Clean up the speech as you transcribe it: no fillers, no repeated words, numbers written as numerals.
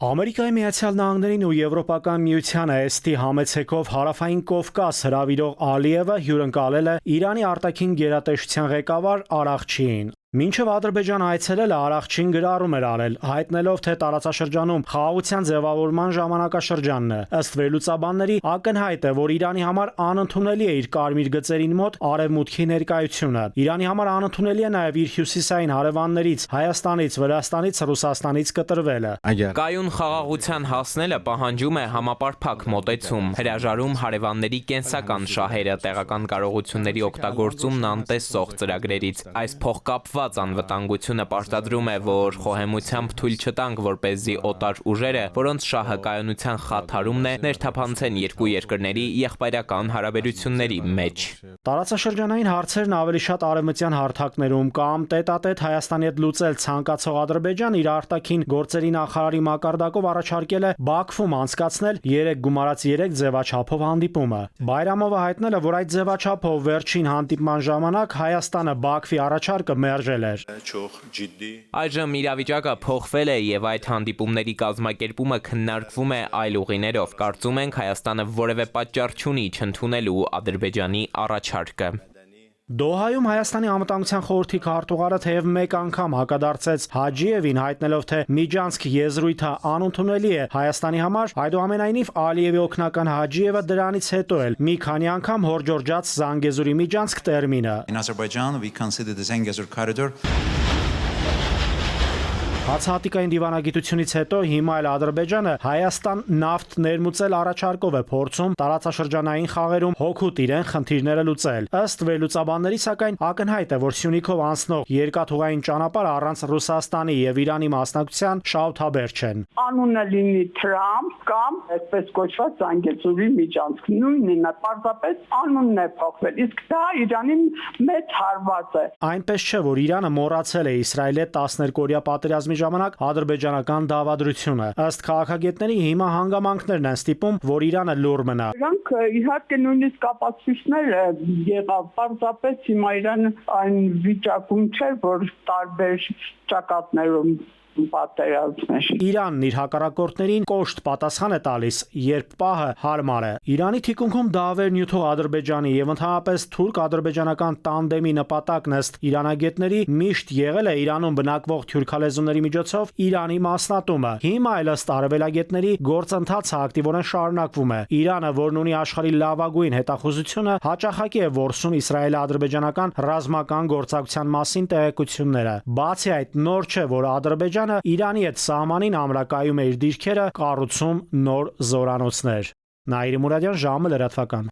Ամերիկայի Միացյալ Նահանգներին ու Եվրոպական միությանը էստի համեցեքով հարավային Կովկաս հրավիրող Ալիևը հյուրընկալել է Իրանի արտաքին գերատեսչության ղեկավար Արաղչիին։ Մինչև Ադրբեջան այցելելը Արաղչին գրառում էր արել, հայտնելով, թե տարածաշրջանում խաղաղության ձևավորման ժամանակաշրջանն է։ Ըստ վերլուծաբանների, ակնհայտ է, որ Իրանի համար անընդունելի է իր կարմիր գծերին մոտ Արևմուտքի ներկայությունը։ Իրանի համար անընդունելի է նաև իր հյուսիսային հարևաններից՝ Հայաստանից, Վրաստանից, Ռուսաստանից կտրվելը։ Կայուն խաղաղության հասնելը պահանջում է համապարփակ մոտեցում, հրաժարում հարևանների կենսական շահերը, տեղական կարողությունների օգտագործումն անտեսող ծրագրերից։ Այս փոխկապված անվտանգությունը պարտադրում է, որ խոհեմությամբ թույլ չտանք, որպեսզի օտար ուժերը, որոնց շահը կայունության խաթարումն է, ներթափանցեն երկու երկրների եղբայրական հարաբերությունների մեջ։ Տարածաշրջանային հարցերն ավելի շատ արևմտյան հարթակներում կամ տետատետ Հայաստանի հետ լուծել ցանկացող Ադրբեջան իր արտաքին գործերի նախարարի մակարդակով առաջարկել է Բաքվում անցկացնել 3+3 ձևաչափով հանդիպումը։ Բայրամովը հայտնել է, որ այդ ձևաչափով վերջին հանդիպման ժամանակ Հայաստանը Բաքվի առաջարկը մերժել էր։ Այժմ իրավիճակը փոխվել է եւ այդ հանդիպումների կազմակերպումը քննարկվում է այլ ուղիներով։ Կարծում ենք Հայաստանը որևէ պատճառ չունի չընդունելու Ադրբեջանի առաջարկը։ Դոհայում Հայաստանի անվտանգության խորհրդի քարտուղարը թեև մեկ անգամ հակադարձեց Հաջիևին, հայտնելով, թե Միջանցք եզրույթը անընդունելի է Հայաստանի համար, այդուամենայնիվ Ալիևի օգնական Հաջիևը դրանից հետո էլ մի քանի անգամ հորդորջաց Զանգեզուրի Միջանցք տերմինը։ Հացահատիկային դիվանագիտությունից հետո հիմա էլ Ադրբեջանը Հայաստան նավթ ներմուծել առաջարկով է փորձում տարածաշրջանային խաղերում հօգուտ իրեն խնդիրները լուծել։ Ըստ վերլուծաբանների, սակայն ակնհայտ է, որ Սյունիքով անցնող երկաթուղային ճանապարհը առանց Ռուսաստանի եւ Իրանի մասնակցության շահութաբեր չեն։ Անունը լինի Թրամփ կամ այսպես կոչված Զանգեզուրի Միջանցք, նույնն է, պարզապես անունն է փոխվել, իսկ դա Իրանին մեծ հարված է։ Այնպես չէ, որ Իրանը մոռացել է Իսրայելի 12-օրյա պատերազմի ժամանակ ադրբեջանական դավադրությունը։ Ըստ քաղաքագետների հիմա հանգամանքներն են ստիպում, որ Իրանը լուռ մնա։ Դրանք իհարկե նույնիսկ կապացույցներ եղավ, պարզապես հիմա Իրանը այն վիճակում չէ, որ տարբեր ճակատներում պատերազմներ։ Իրանն իր հակառակորդներին կոշտ պատասխան է տալիս, երբ պահը հարմար է։ Իրանի թիկունքում դավեր նյութող Ադրբեջանի եւ ընդհանրապես թուրք-ադրբեջանական տանդեմի նպատակն ըստ իրանագետների միշտ եղել է Իրանում բնակվող թյուրքալեզուների միջոցով Իրանի մասնատումը։ Հիմա էլ ըստ արևելագետների գործընթացը ակտիվորեն շարունակվում է։ Իրանը, որն ունի աշխարհի լավագույն հետախուզությունը, հաճախակի է որսում իսրայել-ադրբեջանական ռազմական գործակցության մասին տեղեկությունները։ Բացի այդ, նոր չէ, որ Ադրբեջանը Իրանի հետ սահմանին ամրակայում է իր դիրքերը, կառուցում նոր զորանոցներ։ Նաիրի Մուրադյան, ժամը լրատվական։